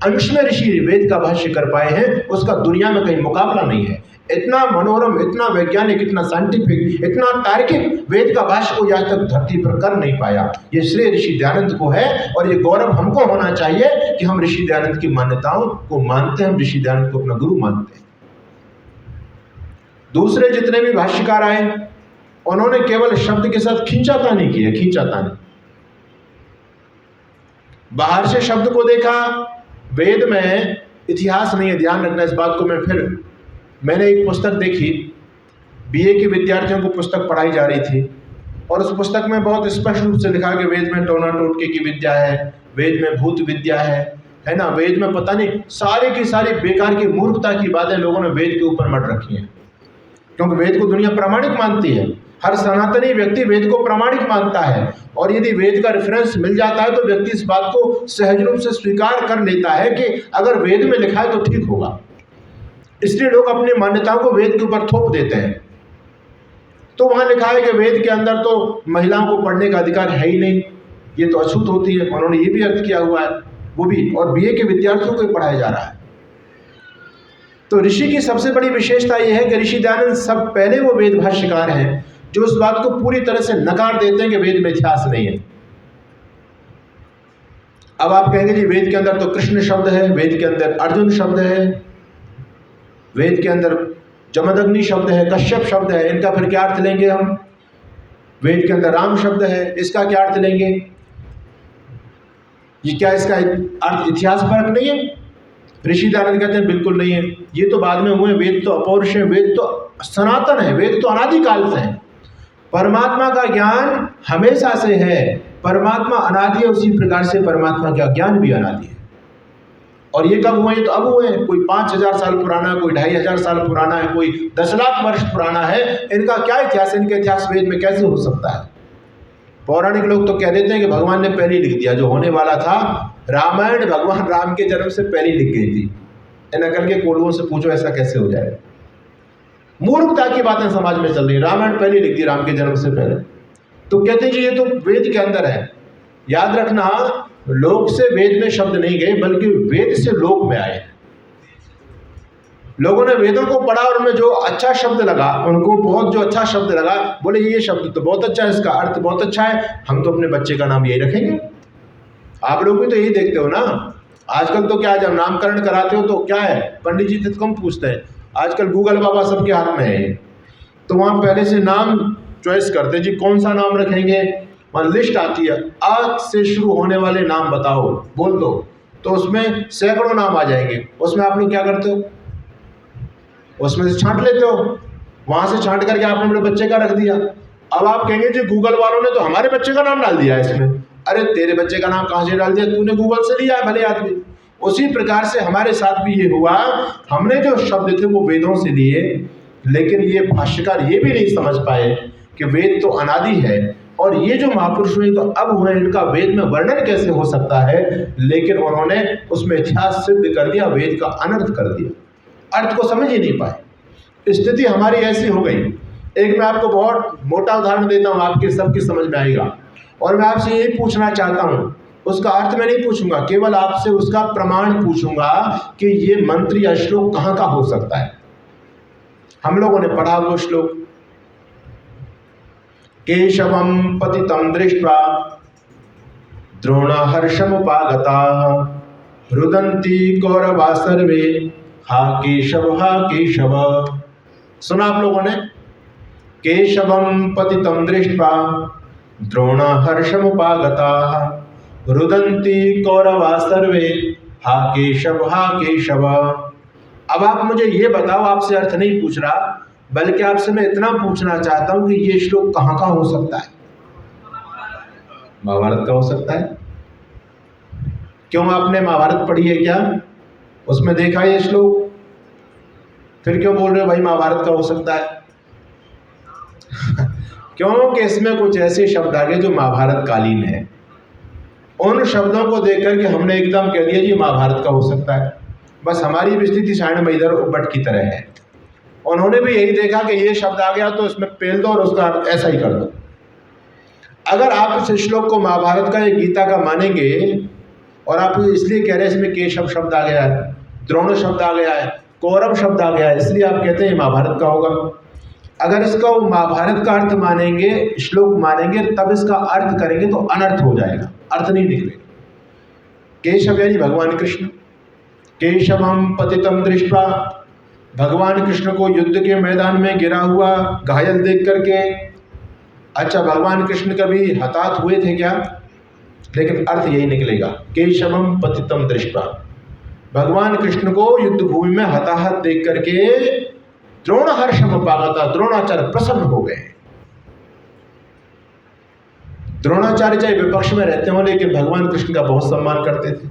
अंश में ऋषि वेद का भाष्य कर पाए हैं उसका दुनिया में कहीं मुकाबला नहीं है। इतना मनोरम, इतना वैज्ञानिक, इतना साइंटिफिक, इतना तार्किक वेद का भाष्य कोई आज तक धरती पर कर नहीं पाया। ये श्रेय ऋषि दयानंद को है, और ये गौरव हमको होना चाहिए कि हम ऋषि दयानंद की मान्यताओं को मानते हैं, हम ऋषि दयानंद को अपना गुरु मानते हैं। दूसरे जितने भी भाष्यकार आए उन्होंने केवल शब्द के साथ खींचातानी की है, खींचातानी। बाहर से शब्द को देखा, वेद में इतिहास नहीं है, ध्यान रखना इस बात को। मैंने एक पुस्तक देखी, बीए के विद्यार्थियों को पुस्तक पढ़ाई जा रही थी, और उस पुस्तक में बहुत स्पष्ट रूप से लिखा कि वेद में टोना टोटके की विद्या है, वेद में भूत विद्या है ना, वेद में पता नहीं सारी की सारी बेकार की मूर्खता की बातें लोगों ने वेद के ऊपर मत रखी हैं, क्योंकि वेद को दुनिया प्रामाणिक मानती है। हर सनातनी व्यक्ति वेद को प्रामाणिक मानता है, और यदि वेद का रेफरेंस मिल जाता है तो व्यक्ति इस बात को सहज रूप से स्वीकार कर लेता है कि अगर वेद में लिखा है तो ठीक होगा। इसलिए लोग अपनी मान्यताओं को वेद के ऊपर थोप देते हैं। तो वहां लिखा है कि वेद के अंदर तो महिलाओं को पढ़ने का अधिकार है ही नहीं, ये तो अछूत होती है। उन्होंने ये भी अर्थ किया हुआ है, वो भी, और बीए के विद्यार्थियों को पढ़ाया जा रहा है। तो ऋषि की सबसे बड़ी विशेषता यह है कि ऋषि दयानंद सब पहले वो वेद भाष्यकार हैं जो उस बात को पूरी तरह से नकार देते हैं कि वेद में इतिहास नहीं है। अब आप कहेंगे जी वेद के अंदर तो कृष्ण शब्द है, वेद के अंदर अर्जुन शब्द है, वेद के अंदर जमदग्नि शब्द है, कश्यप शब्द है, इनका फिर क्या अर्थ लेंगे हम? वेद के अंदर राम शब्द है, इसका क्या अर्थ लेंगे? ये क्या इसका अर्थ इतिहास परक नहीं है? ऋषि दयानंद कहते हैं बिल्कुल नहीं है, ये तो बाद में हुए, वेद तो अपौरुष है, वेद तो सनातन है, वेद तो अनादिकाल से है। परमात्मा का ज्ञान हमेशा से है, परमात्मा अनादि है, उसी प्रकार से परमात्मा का ज्ञान भी अनादि है। और ये कब हुए? तो अब हुए हैं। कोई 5000 साल पुराना है, कोई 2500 साल पुराना है, कोई 10 लाख वर्ष पुराना है। इनका क्या इतिहास है? इनका इतिहास वेद में कैसे हो सकता है? पौराणिक लोग तो कह देते हैं कि भगवान ने पहले ही लिख दिया, जो होने वाला था रामायण भगवान राम के जन्म से पहले लिख गई थी। इन अकल के कोल्हुओं से पूछो ऐसा कैसे हो जाए? मूर्खता की बातें समाज में चल रही है। रामायण पहले लिख दी राम के जन्म से पहले। तो कहते हैं जी ये तो वेद के अंदर है। याद रखना, लोक से वेद में शब्द नहीं गए, बल्कि वेद से लोक में आए। लोगों ने वेदों को पढ़ा और उनमें जो अच्छा शब्द लगा, उनको बहुत जो अच्छा शब्द लगा, बोले ये शब्द तो बहुत अच्छा है, इसका अर्थ बहुत अच्छा है, हम तो अपने बच्चे का नाम यही रखेंगे। आप लोग भी तो यही देखते हो ना। आजकल तो क्या, जब नामकरण कराते हो तो क्या है, पंडित जी से कम पूछते हैं। आजकल गूगल बाबा सबके हाथ में है, तो वहाँ पहले से नाम चॉइस करते जी कौन सा नाम रखेंगे। वहाँ लिस्ट आती है, आज से शुरू होने वाले नाम बताओ, बोल दो, तो उसमें सैकड़ों नाम आ जाएंगे। उसमें आप लोग क्या करते हो? उसमें से छांट लेते हो। वहाँ से छांट करके आपने अपने बच्चे का रख दिया। अब आप कहेंगे जी गूगल वालों ने तो हमारे बच्चे का नाम डाल दिया है इसमें। अरे तेरे बच्चे का नाम कहाँ से डाल दिया? तूने गूगल से लिया है भले आदमी। उसी प्रकार से हमारे साथ भी ये हुआ, हमने जो शब्द थे वो वेदों से लिए, लेकिन ये भाष्यकार ये भी नहीं समझ पाए कि वेद तो अनादि है, और ये जो महापुरुष हुए तो अब हुए, इनका वेद में वर्णन कैसे हो सकता है? लेकिन उन्होंने उसमें इतिहास सिद्ध कर दिया, वेद का अनर्थ कर दिया, अर्थ को समझ ही नहीं पाए। स्थिति हमारी ऐसी हो गई। एक मैं आपको बहुत मोटा उदाहरण देता हूँ, आपके सबकी समझ में आएगा, और मैं आपसे यही पूछना चाहता हूँ। उसका अर्थ मैं नहीं पूछूंगा, केवल आपसे उसका प्रमाण पूछूंगा कि ये मंत्र या श्लोक कहाँ का हो सकता है। हम लोगों ने पढ़ा वो श्लोक, केशवम पतितं दृष्ट्वा द्रोणहर्षमुपागताः रुदन्ति कौरवा सर्वे हा केशव हा केशव। सुना आप लोगों ने? केशवम पतितं दृष्ट्वा द्रोणहर्षमुपागताः रुदन्ति कौरवा सर्वे हा केशव हा केशव। अब आप मुझे ये बताओ, आपसे अर्थ नहीं पूछ रहा, बल्कि आपसे मैं इतना पूछना चाहता हूं कि ये श्लोक कहाँ का हो सकता है? महाभारत का हो सकता है। क्यों? आपने महाभारत पढ़ी है क्या? उसमें देखा ये श्लोक? फिर क्यों बोल रहे हो भाई महाभारत का हो सकता है? क्योंकि इसमें कुछ ऐसे शब्द आ गए जो महाभारत कालीन है। उन शब्दों को देख करके हमने एकदम कह दिया जी महाभारत का हो सकता है। बस हमारी भी स्थिति साइड में इधर उबट की तरह है। उन्होंने भी यही देखा कि ये शब्द आ गया तो इसमें पेल दो और उसका ऐसा ही कर दो। अगर आप इस श्लोक को महाभारत का या गीता का मानेंगे, और आप इसलिए कह रहे हैं इसमें केशव शब्द आ गया है, द्रोण शब्द आ गया है, कौरव शब्द आ गया है, इसलिए आप कहते हैं महाभारत का होगा। अगर इसका महाभारत का अर्थ मानेंगे, श्लोक मानेंगे, तब इसका अर्थ करेंगे तो अनर्थ हो जाएगा, अर्थ नहीं निकलेगा। केशव यानी भगवान कृष्ण। केशवम पतितं दृष्ट्वा, भगवान कृष्ण को युद्ध के मैदान में गिरा हुआ घायल देख करके। अच्छा, भगवान कृष्ण कभी हताहत हुए थे क्या? लेकिन अर्थ यही निकलेगा, केशवम पतितं दृष्ट्वा, भगवान कृष्ण को युद्ध भूमि में हताहत देख करके द्रोणहर्षमुपागता, द्रोणाचार्य प्रसन्न हो गए। द्रोणाचार्य चाहे विपक्ष में रहते हो, लेकिन भगवान कृष्ण का बहुत सम्मान करते थे,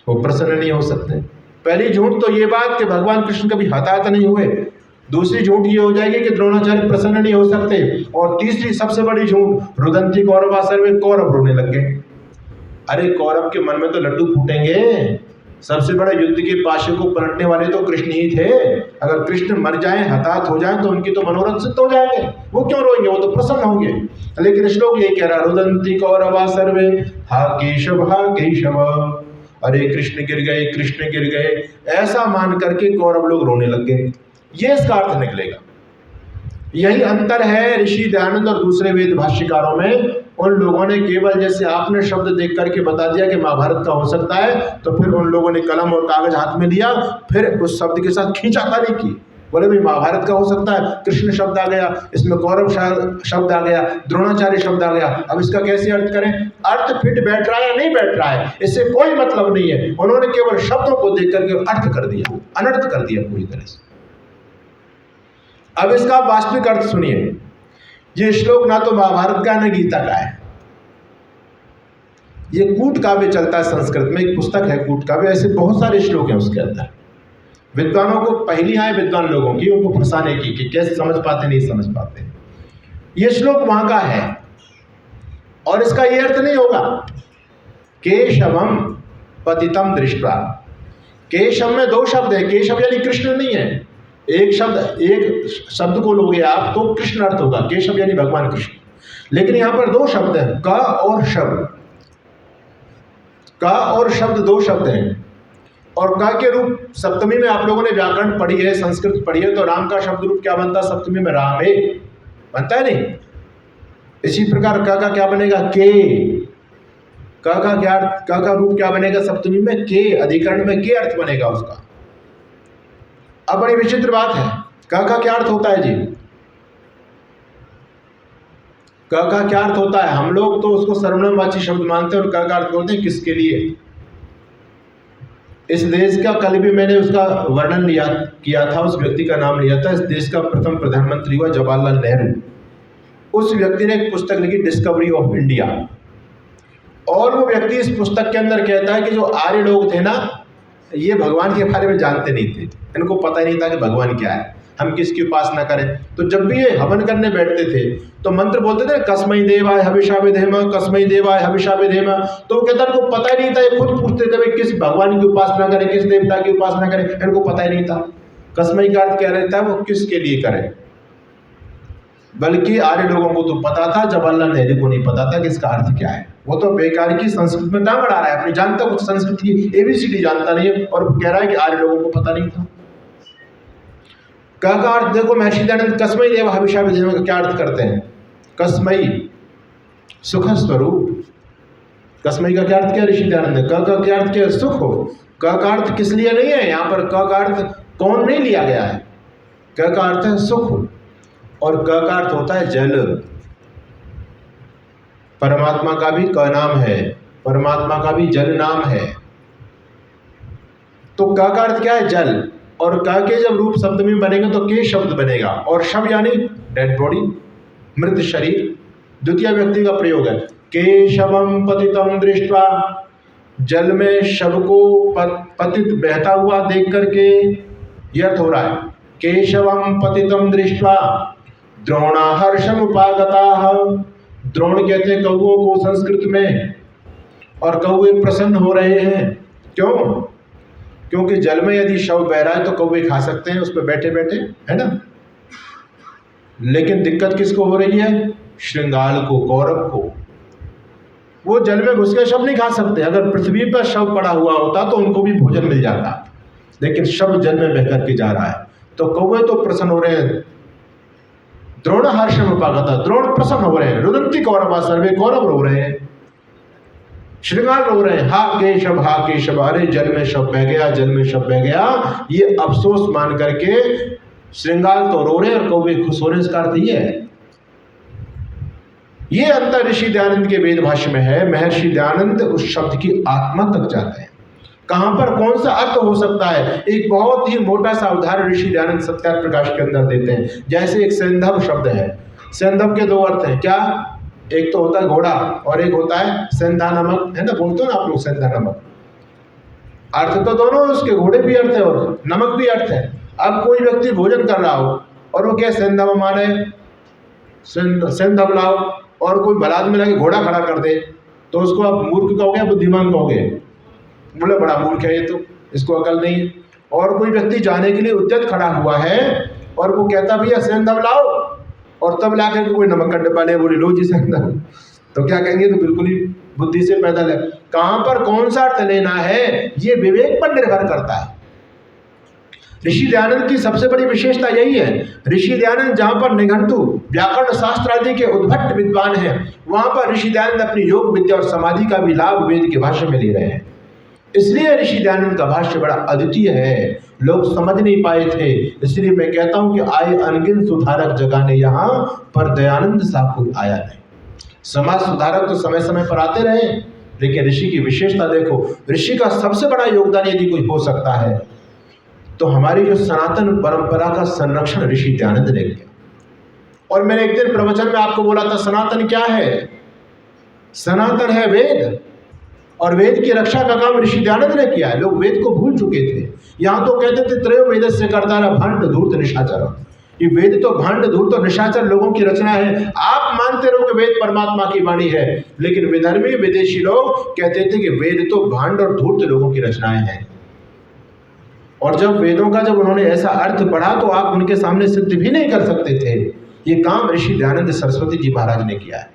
वो प्रसन्न नहीं हो सकते। पहली झूठ तो ये बात कि भगवान कृष्ण कभी हताहत नहीं हुए, दूसरी झूठ ये हो जाएगी कि द्रोणाचार्य प्रसन्न नहीं हो सकते, और तीसरी सबसे बड़ी झूठ, रुदन्ति कौरवा सर्वे, कौरव रोने लग गए। अरे कौरव के मन में तो लड्डू फूटेंगे। सबसे बड़े युद्ध के पाशे को पलटने वाले तो कृष्ण ही थे। अगर कृष्ण मर जाएं, हताहत हो जाएं, तो उनकी तो मनोरथ सिद्ध हो जाएंगे, वो क्यों रोएंगे, वो तो प्रसन्न होंगे। लेकिन श्लोक यही कह रहा, रुदन्ति कौरवा सर्वे हा केशव हा केशव। अरे कृष्ण गिर गए, कृष्ण गिर गए, ऐसा मान करके कौरव लोग रोने लग गए। ये इसका अर्थ निकलेगा। यही अंतर है ऋषि दयानंद और दूसरे वेद भाष्यकारों में। उन लोगों ने केवल जैसे आपने शब्द देख करके बता दिया कि महाभारत का हो सकता है, तो फिर उन लोगों ने कलम और कागज हाथ में लिया, फिर उस शब्द के साथ खींचातानी की। बोले भाई महाभारत का हो सकता है, कृष्ण शब्द आ गया, इसमें कौरव शब्द आ गया, द्रोणाचार्य शब्द आ गया, अब इसका कैसे अर्थ करें? अर्थ फिट बैठ रहा है या नहीं बैठ रहा है, इससे कोई मतलब नहीं है। उन्होंने केवल शब्दों को देख करके अर्थ कर दिया, अनर्थ कर दिया पूरी तरह से। अब इसका वास्तविक अर्थ सुनिए। ये श्लोक ना तो महाभारत का है ना गीता का है। ये कूट काव्य चलता है संस्कृत में, एक पुस्तक है कूट काव्य, ऐसे बहुत सारे श्लोक हैं उसके अंदर। विद्वानों को पहली आए विद्वान लोगों की, उनको फंसाने की कि कैसे समझ पाते नहीं समझ पाते। ये श्लोक वहां का है और इसका ये अर्थ नहीं होगा केशवम पतितम दृष्ट्वा। केशव में दो शब्द है, केशव यानी कृष्ण नहीं है। एक शब्द को लोगे आप तो कृष्ण अर्थ होगा, केशव यानी भगवान कृष्ण। लेकिन यहां पर दो शब्द हैं, क और शब्द। क और शब्द दो शब्द हैं और क के रूप सप्तमी में आप लोगों ने व्याकरण पढ़ी है, संस्कृत पढ़ी है, तो राम का शब्द रूप क्या बनता है सप्तमी में? रामे बनता है नहीं। इसी प्रकार क का क्या बनेगा? के। क का रूप क्या बनेगा सप्तमी में? के। अधिकरण में के अर्थ बनेगा उसका। अब बड़ी विचित्र बात है, क का क्या अर्थ होता है जी? क का क्या अर्थ होता है? हम लोग तो उसको सर्वनामवाची शब्द मानते हैं और क का अर्थ बोलते हैं किसके लिए। इस देश का कल भी मैंने उसका वर्णन किया था, उस व्यक्ति का नाम लिया था। इस देश का प्रथम प्रधानमंत्री हुआ जवाहरलाल नेहरू। उस व्यक्ति ने एक पुस्तक लिखी डिस्कवरी ऑफ इंडिया, और वो व्यक्ति इस पुस्तक के अंदर कहता है कि जो आर्य लोग थे ना, ये भगवान के बारे में जानते नहीं थे, इनको पता ही नहीं था कि भगवान क्या है, हम किसकी उपासना करें। तो जब भी ये हवन करने बैठते थे तो मंत्र बोलते थे कस्मै देवाय हविषा विधेम, कस्मै देवाय हविषा विधेम। तो वो कहता इनको पता ही नहीं था, ये खुद पूछते थे किस भगवान की उपासना करें, किस देवता की उपासना करें, इनको पता ही नहीं था। कस्मै का अर्थ क्या रहता है? वो किसके लिए करें। बल्कि आर्य लोगों को तो पता था, जवाहरलाल नेहरू को नहीं पता था कि इसका अर्थ क्या है। वो तो बेकार की संस्कृत में टांग अड़ा रहा है, अपनी जानता कुछ संस्कृत की ABCD जानता नहीं है और कह रहा है कि आर्य लोगों को पता नहीं था। का अर्थ देखो, महर्षि दयानंद कस्मै देव हविषा विधेम का क्या अर्थ करते हैं? कस्मै सुख स्वरूप। कस्मै का क्या अर्थ क्या ऋषि दयानंद? का क्या अर्थ क्या? सुख हो। का अर्थ किस लिए नहीं है यहाँ पर? का अर्थ कौन नहीं लिया गया है। का अर्थ है सुख और का अर्थ होता है जल। परमात्मा का भी क नाम है, परमात्मा का भी जल नाम है। तो का अर्थ क्या है? जल। और का के जब रूप सप्तमी बनेंगे तो के शब्द बनेगा, और शव यानी डेड बॉडी, मृत शरीर। द्वितीय व्यक्ति का प्रयोग है केशवम पतितम दृष्ट्वा। जल में शव को पतित बहता हुआ देख करके यह अर्थ हो रहा है केशवम पतितम दृष्ट्वा द्रोणा हर्षम उपागता। द्रोण कहते हैं कौओं को संस्कृत में, और कौए प्रसन्न हो रहे हैं। क्यों? क्योंकि जल में यदि शव बह रहा है तो कौवे खा सकते हैं उस पर बैठे बैठे, है ना। लेकिन दिक्कत किसको हो रही है? श्रृंगाल को, कौरव को। वो जल में घुस के शव नहीं खा सकते। अगर पृथ्वी पर शव पड़ा हुआ होता तो उनको भी भोजन मिल जाता, लेकिन शव जल में बह करके जा रहा है। तो कौवे तो प्रसन्न हो रहे हैं। द्रोण हर्षम उपागता, द्रोण प्रसन्न हो रहे हैं। रुदंती कौरवा सर्वे, कौरव रो रहे हैं, श्रृंगार रो रहे हैं। हा केशव, अरे जल में शव बह गया, जल में शव बह गया। ये अफसोस मान करके श्रृंगार तो रो रहे और कौवे खुश हो रहे। इसका अर्थ ये है। ये अंतर ऋषि दयानंद के वेद भाष्य में है। महर्षि दयानंद उस शब्द की आत्मा तक जाते हैं, कहां पर कौन सा अर्थ हो सकता है। एक बहुत ही मोटा सा उदाहरण ऋषि दयानंद सत्यार्थ प्रकाश के अंदर देते हैं। जैसे एक सेंधव शब्द है, सेंधव के दो अर्थ हैं। क्या? एक तो होता है घोड़ा और एक होता है सेंधा नमक, है ना, बोलते हो ना आप लोग सेंधा नमक। अर्थ तो दोनों उसके, घोड़े भी अर्थ है और नमक भी अर्थ है। अब कोई व्यक्ति भोजन कर रहा हो और वो क्या सेंधव माने, सेंधव लाओ, और कोई बलाद में लगे घोड़ा खड़ा कर दे, तो उसको आप मूर्ख कहोगे या बुद्धिमान कहोगे? बोले बड़ा मूर्ख है ये, तो इसको अकल नहीं है। और कोई व्यक्ति जाने के लिए उद्यत खड़ा हुआ है और वो कहता भैया सेंधव लाओ, और तब ला करके कोई नमक का डिब्बा ले, बोले लो जी सेंधव, तो क्या कहेंगे? तो बिल्कुल ही बुद्धि से पैदल है। कहां पर कौन सा अर्थ लेना है ये विवेक पर निर्भर करता है। ऋषि दयानंद की सबसे बड़ी विशेषता यही है। ऋषि दयानंद जहां पर निघंटु, व्याकरण, शास्त्र आदि के उद्भट विद्वान हैं, वहां पर ऋषि दयानंद अपनी योग विद्या और समाधि का भी लाभ वेद के भाष्य में ले रहे हैं। इसलिए ऋषि दयानंद का भाष्य बड़ा अद्वितीय है, लोग समझ नहीं पाए थे। इसलिए मैं कहता हूं कि आए अनगिन सुधारक जगाने, यहाँ पर दयानंद साहब कोई आया नहीं। समाज सुधारक तो समय समय पर आते रहे, लेकिन ऋषि की विशेषता देखो। ऋषि का सबसे बड़ा योगदान यदि कोई हो सकता है तो हमारी जो सनातन परंपरा का संरक्षण ऋषि दयानंद ने किया। और मैंने एक दिन प्रवचन में आपको बोला था, सनातन क्या है? सनातन है वेद, और वेद की रक्षा का काम ऋषि दयानंद ने किया है। लोग वेद को भूल चुके थे। यहाँ तो कहते थे त्रयो वेदस्य कर्तारः भांड धूर्त निशाचर। ये वेद तो भांड धूर्त और निशाचर लोगों की रचना है। आप मानते रहो कि वेद परमात्मा की वाणी है, लेकिन विधर्मी विदेशी लोग कहते थे कि वेद तो भांड और धूर्त लोगों की रचनाएं हैं। और जब वेदों का जब उन्होंने ऐसा अर्थ पढ़ा तो आप उनके सामने सिद्ध भी नहीं कर सकते थे। ये काम ऋषि दयानंद सरस्वती जी महाराज ने किया है।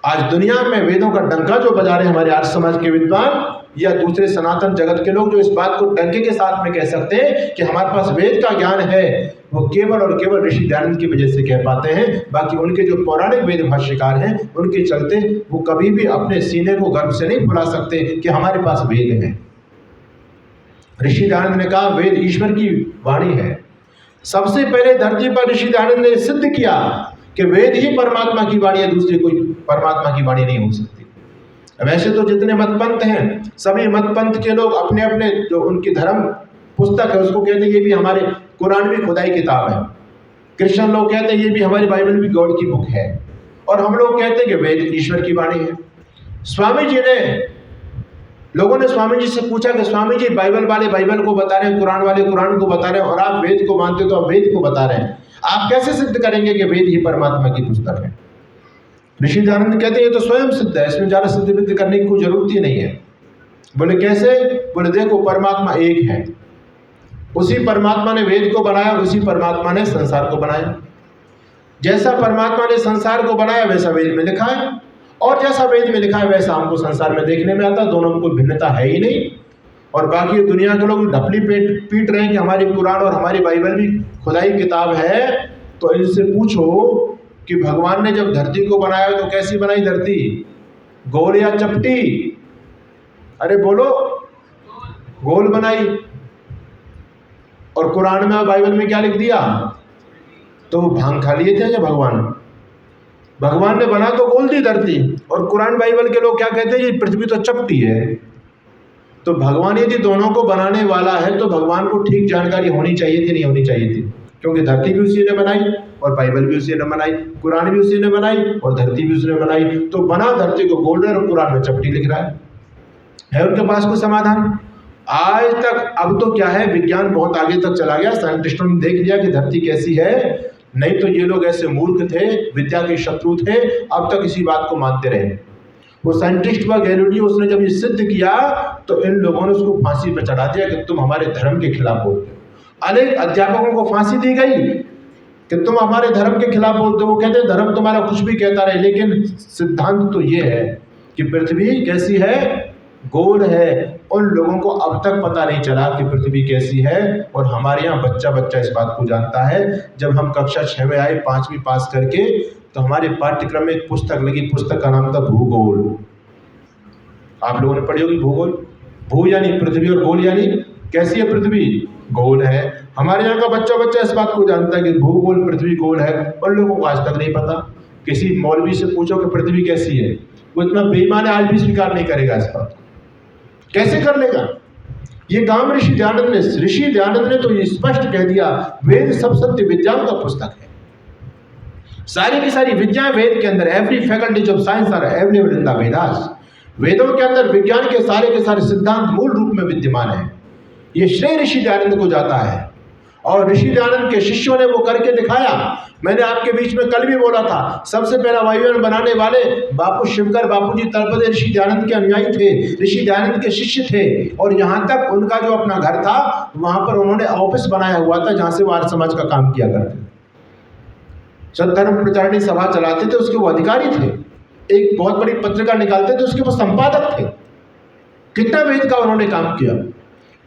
आज दुनिया में वेदों का डंका जो बजा रहे हमारे आर्य समाज के विद्वान या दूसरे सनातन जगत के लोग, जो इस बात को डंके के साथ में कह सकते हैं कि हमारे पास वेद का ज्ञान है, वो केवल और केवल ऋषि दयानंद की वजह से कह पाते हैं। बाकी उनके जो पौराणिक वेद भाष्यकार हैं, उनके चलते वो कभी भी अपने सीने को गर्व से नहीं फुला सकते कि हमारे पास वेद है। ऋषि दयानंद ने कहा वेद ईश्वर की वाणी है। सबसे पहले धरती पर ऋषि दयानंद ने सिद्ध किया कि वेद ही परमात्मा की वाणी है, दूसरी कोई परमात्मा की वाणी नहीं हो सकती। वैसे तो जितने मत पंथ हैं, सभी मत पंथ के लोग अपने अपने जो उनकी धर्म पुस्तक है उसको कहते हैं ये भी हमारे कुरान भी खुदाई किताब है। क्रिश्चियन लोग कहते हैं ये भी हमारी बाइबल भी गॉड की बुक है। और हम लोग कहते हैं कि वेद ईश्वर की वाणी है। स्वामी जी ने, लोगों ने स्वामी जी से पूछा कि स्वामी जी बाइबल वाले बाइबल को बता रहे हैं, कुरान वाले कुरान को बता रहे हैं, और आप वेद को मानते हो तो आप वेद को बता रहे हैं, आप कैसे सिद्ध करेंगे कि वेद ही परमात्मा की पुस्तक है? ऋषि दयानंद कहते हैं ये तो स्वयं सिद्ध है, इसमें ज़्यादा सिद्ध विद्ध करने की कोई जरूरत ही नहीं है। बोले कैसे? बोले देखो परमात्मा एक है, उसी परमात्मा ने वेद को बनाया, उसी परमात्मा ने संसार को बनाया। जैसा परमात्मा ने संसार को बनाया वैसा वेद में लिखा है, और जैसा वेद में लिखा है वैसा हमको संसार में देखने में आता है। दोनों में कोई भिन्नता है ही नहीं। और बाकी दुनिया के लोग ढपली पीट रहे हैं कि हमारी कुरान और हमारी बाइबल भी खुदाई किताब है। तो इनसे पूछो कि भगवान ने जब धरती को बनाया तो कैसी बनाई धरती, गोल या चपटी? अरे बोलो, गोल बनाई। और कुरान में और बाइबल में क्या लिख दिया? तो भांग खा लिए थे क्या भगवान ने बना तो गोल दी धरती, और कुरान बाइबल के लोग क्या कहते हैं ये पृथ्वी तो चपटी है। तो भगवान यदि दोनों को बनाने वाला है तो भगवान को ठीक जानकारी होनी चाहिए थी, नहीं होनी चाहिए थी? क्योंकि धरती भी उसी ने बनाई और बाइबल भी उसी ने बनाई, कुरान भी उसी ने बनाई और धरती भी उसने बनाई। तो बना धरती को गोल और कुरान में चपटी लिख रहा है उनके पास कोई समाधान? आज तक, अब तो क्या है, विज्ञान बहुत आगे तक चला गया, साइंटिस्टों ने देख लिया कि धरती कैसी है। नहीं तो ये लोग ऐसे मूर्ख थे, विद्या के शत्रु थे, अब तक इसी बात को मानते रहे। वो साइंटिस्ट व गैलीलियो, उसने जब ये सिद्ध किया तो इन लोगों ने उसको फांसी पर चढ़ा दिया कि तुम हमारे धर्म के खिलाफ बोलते हो। अनेक अध्यापकों को फांसी दी गई कि तुम हमारे धर्म के खिलाफ बोलते हो। वो कहते हैं धर्म तुम्हारा कुछ भी कहता रहे, लेकिन सिद्धांत तो ये है कि पृथ्वी कैसी है, गोल है। उन लोगों को अब तक पता नहीं चला कि पृथ्वी कैसी है, और हमारे यहाँ बच्चा बच्चा इस बात को जानता है। जब हम कक्षा 6 में आए, 5वीं पास करके, तो हमारे पाठ्यक्रम में एक पुस्तक लगी, पुस्तक का नाम था भूगोल। आप लोगों ने पढ़ी होगी भूगोल। भू यानी पृथ्वी और गोल यानी कैसी है पृथ्वी, गोल है। हमारे यहाँ का बच्चा बच्चा इस बात को जानता है कि भूगोल पृथ्वी गोल है, और लोगों को आज तक नहीं पता। किसी मौलवी से पूछो कि पृथ्वी कैसी है, वो इतना बेईमान है, आज भी स्वीकार नहीं करेगा इस बात को। कैसे कर लेगा? ये काम ऋषि दयानंद ने तो ये स्पष्ट कह दिया, वेद सब सत्य विद्याओं का पुस्तक है। सारी की सारी विद्याएं वेद के अंदर, every faculties of science are available in the Vedas. वेदों के अंदर विज्ञान के सारे सिद्धांत मूल रूप में विद्यमान है। ये श्रेय ऋषि दयानंद को जाता है, और ऋषि दयानंद के शिष्यों ने वो करके दिखाया। मैंने आपके बीच में कल भी बोला था, सबसे पहला वायुयान बनाने वाले बापू शिवकर बापू जी तलपदे ऋषि दयानंद के अनुयायी थे, ऋषि दयानंद के शिष्य थे। और यहाँ तक उनका जो अपना घर था, वहां पर उन्होंने ऑफिस बनाया हुआ था, जहां से वो आर्य समाज का काम किया करते थे। सद्धर्म प्रचारणी सभा चलाते थे, उसके वो अधिकारी थे। एक बहुत बड़ी पत्रिका निकालते थे, उसके वो संपादक थे। कितना वेद का उन्होंने काम किया।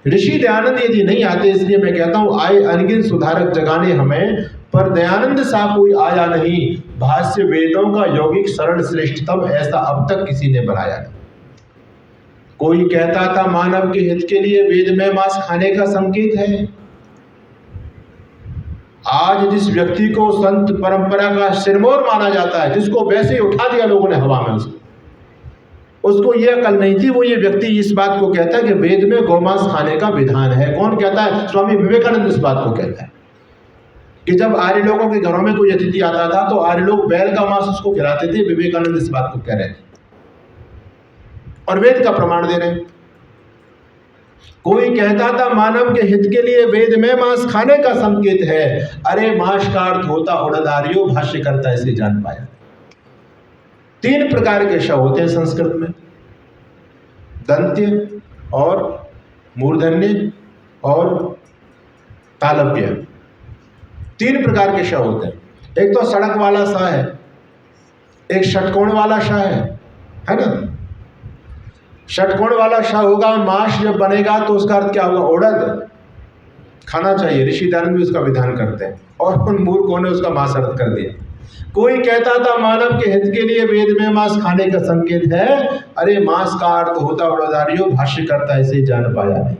ऋषि दयानंद यदि नहीं आते, इसलिए मैं कहता हूँ आए अनगिन सुधारक जगाने हमें, पर दयानंद सा कोई आया नहीं। भाष्य वेदों का यौगिक सरल श्रेष्ठतम, ऐसा अब तक किसी ने बनाया नहीं। कोई कहता था मानव के हित के लिए वेद में मांस खाने का संकेत है। आज जिस व्यक्ति को संत परंपरा का सिरमौर माना जाता है, जिसको वैसे ही उठा दिया लोगों ने हवा में, उसको ये अकल नहीं थी। वो ये व्यक्ति इस बात को कहता है कि वेद में गौमांस खाने का विधान है। कौन कहता है? स्वामी विवेकानंद इस बात को कहता है कि जब आर्य लोगों के घरों में कोई अतिथि आता था तो आर्य लोग बैल का मांस उसको खिलाते थे। विवेकानंद इस बात को कह रहे थे। और वेद का प्रमाण दे रहे हैं। कोई कहता था मानव के हित के लिए वेद में मांस खाने का संकेत है। अरे मांस का अर्थ होता उड़दारियो, भाष्य करता ऐसे जान पाया। 3 प्रकार के शव होते हैं संस्कृत में, दंत्य और मूर्धन्य और तालव्य। 3 प्रकार के शव होते हैं। एक तो सड़क वाला श है, एक षटकोण वाला श है ना। षटकोण वाला श होगा, मांस जब बनेगा तो उसका अर्थ क्या होगा, उड़द खाना चाहिए। ऋषि दयानंद भी उसका विधान करते हैं और उन मूर्खों ने उसका मांस अर्थ कर दिया। कोई कहता था मानव के हित के लिए वेद में मांस खाने का संकेत है। अरे मांस का अर्थ होता उड़दारियो, भाष्य करता ऐसे जान पाया नहीं।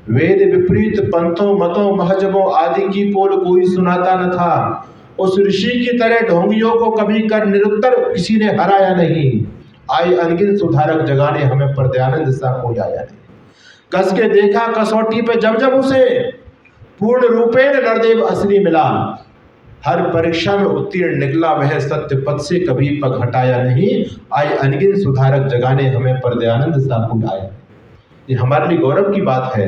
वेद विपरीत पंथों मतों महजबों आदि की पोल कोई सुनाता न था। उस ऋषि की तरह ढोंगियों को कभी कर निरुत्तर किसी ने हराया नहीं। आई अनगिन सुधारक जगाने हमें पर दयानंद सा कोई आया नहीं। कस के देखा कसौटी पे जब जब उसे पूर्ण रूपेण नरदेव असली मिला। हर परीक्षा में उत्तीर्ण निकला वह सत्य पद से कभी पग हटाया नहीं। आई अनगिन सुधारक जगाने हमें पर दयानंद सा कोई आया। ये हमारे लिए गौरव की बात है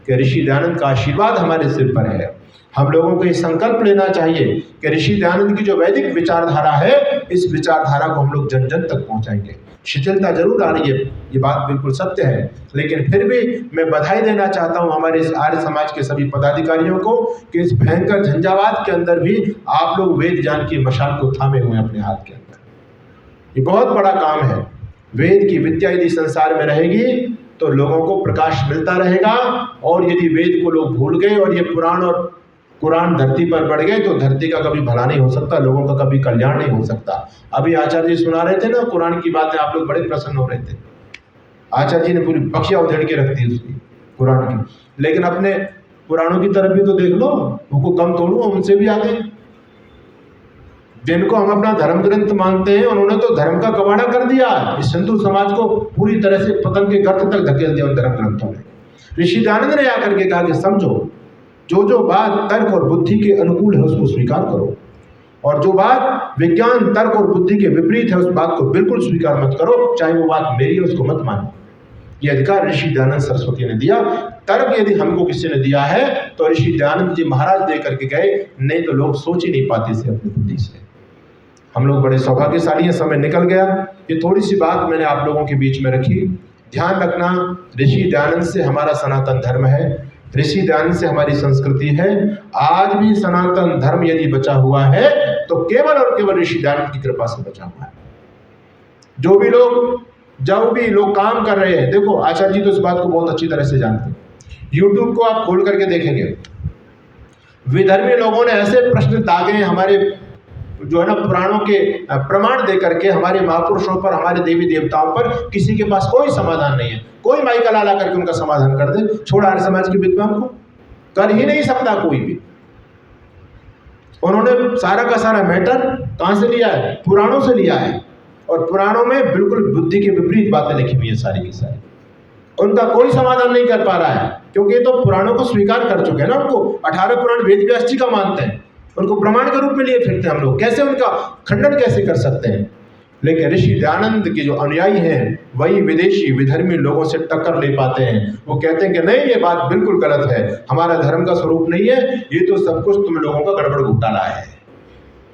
कि ऋषि दयानंद का आशीर्वाद हमारे सिर पर है। हम लोगों को ये संकल्प लेना चाहिए कि ऋषि दयानंद की जो वैदिक विचारधारा है, इस विचारधारा को हम लोग जन जन तक पहुंचाएंगे। शिथिलता जरूर आ रही है, ये बात बिल्कुल सत्य है, लेकिन फिर भी मैं बधाई देना चाहता हूं हमारे इस आर्य समाज के सभी पदाधिकारियों को कि इस भयंकर झंझावात के अंदर भी आप लोग वेद ज्ञान की मशाल को थामे हुए हैं अपने हाथ के अंदर। ये बहुत बड़ा काम है। वेद की विद्या यदि संसार में रहेगी तो लोगों को प्रकाश मिलता रहेगा, और यदि वेद को लोग भूल गए और ये पुराण और कुरान धरती पर बढ़ गए तो धरती का कभी भला नहीं हो सकता, लोगों का कभी कल्याण नहीं हो सकता। अभी आचार्य जी सुना रहे थे ना कुरान की बातें, आप लोग बड़े प्रसन्न हो रहे थे। आचार्य जी ने पूरी बखिया उधेड़ के रख दी उसकी कुरान की, लेकिन अपने पुराणों की तरफ भी तो देख लो, उनको कम तोड़ो, उनसे भी आगे। जिनको हम अपना धर्म ग्रंथ मानते हैं उन्होंने तो धर्म का कबाड़ा कर दिया। इस हिंदू समाज को पूरी तरह से पतन के गर्त तक धकेल दिया उन धर्म ग्रंथों ने। ऋषि दयानंद ने आकर के कहा कि समझो, जो बात तर्क और बुद्धि के अनुकूल है उसको स्वीकार करो, और जो बात विज्ञान तर्क और बुद्धि के विपरीत है उस बात को बिल्कुल स्वीकार मत करो, चाहे वो बात मेरी है उसको मत मानो। ये अधिकार ऋषि दयानंद सरस्वती ने दिया। तर्क यदि हमको किसी ने दिया है तो ऋषि दयानंद जी महाराज दे करके गए, नहीं तो लोग सोच ही नहीं पाते से अपनी बुद्धि से। हम लोग बड़े सौभाग्यशाली हैं, समय निकल गया। ये थोड़ी सी बात मैंने आप लोगों के बीच में रखी। ध्यान रखना, ऋषि दयानंद से हमारा सनातन धर्म है, ऋषि दयानंद से हमारी संस्कृति है। आज भी सनातन धर्म यदि बचा हुआ है तो केवल और केवल ऋषि दयानंद की कृपा से बचा हुआ है। जो भी लोग काम कर रहे हैं, देखो आचार्य जी तो इस बात को बहुत अच्छी तरह से जानते हैं। यूट्यूब को आप खोल करके देखेंगे, विधर्मी लोगों ने ऐसे प्रश्न दागे हैं हमारे जो है ना पुराणों के प्रमाण दे करके, हमारे महापुरुषों पर, हमारे देवी देवताओं पर, किसी के पास कोई समाधान नहीं है। कोई माई का लाला करके उनका समाधान कर दे, छोड़ा आर्य समाज के विद्वान को, कर ही नहीं सकता कोई भी। उन्होंने सारा का सारा मैटर कहां से लिया है? पुराणों से लिया है, और पुराणों में बिल्कुल बुद्धि के विपरीत बातें लिखी हुई है सारी की सारी। उनका कोई समाधान नहीं कर पा रहा है, क्योंकि तो पुराणों को स्वीकार कर चुके हैं ना। उनको 18 पुराण वेद व्यास जी का मानते हैं, उनको प्रमाण के रूप में लिए फिरते हैं हम लोग। कैसे उनका खंडन कैसे कर सकते हैं? लेकिन ऋषि दयानंद के जो अनुयायी हैं वही विदेशी विधर्मी लोगों से टक्कर ले पाते हैं। वो कहते हैं कि नहीं, ये बात बिल्कुल गलत है, हमारा धर्म का स्वरूप नहीं है, ये तो सब कुछ तुम लोगों का गड़बड़ घोटाला है।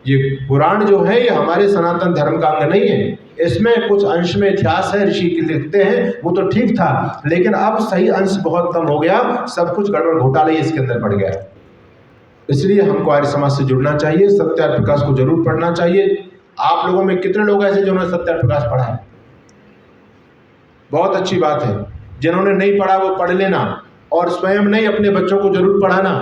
ये पुराण जो है ये हमारे सनातन धर्म का अंग नहीं है। इसमें कुछ अंश में इतिहास है, ऋषि लिखते हैं, वो तो ठीक था, लेकिन अब सही अंश बहुत कम हो गया, सब कुछ गड़बड़ घोटाला ही इसके अंदर बढ़ गया। इसलिए हमको आर्य समाज से जुड़ना चाहिए, सत्यार्थ प्रकाश को जरूर पढ़ना चाहिए। आप लोगों में कितने लोग ऐसे जिन्होंने सत्यार्थ प्रकाश पढ़ा है? बहुत अच्छी बात है। जिन्होंने नहीं पढ़ा वो पढ़ लेना, और स्वयं नहीं अपने बच्चों को जरूर पढ़ाना,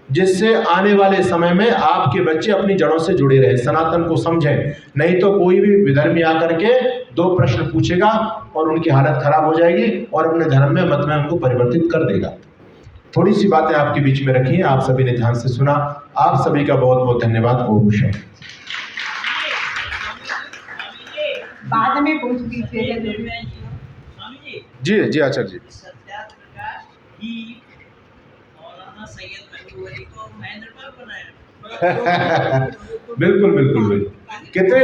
जिससे आने वाले समय में आपके बच्चे अपनी जड़ों से जुड़े रहे, सनातन को समझें। नहीं तो कोई भी विधर्मी आकर के 2 प्रश्न पूछेगा और उनकी हालत खराब हो जाएगी, और अपने धर्म में मत में उनको परिवर्तित कर देगा। थोड़ी सी बातें आपके बीच में रखी हैं, आप सभी ने ध्यान से सुना। आप सभी का बहुत बहुत धन्यवाद। ओम शांति। बाद में पूछ लीजिए जी जी आचार्य जी। सत्यार्थ प्रकाश ही मौलाना सैयद महबूब अली को महेंद्रपाल बनाया। बिल्कुल बिल्कुल बिल्कुल। कितने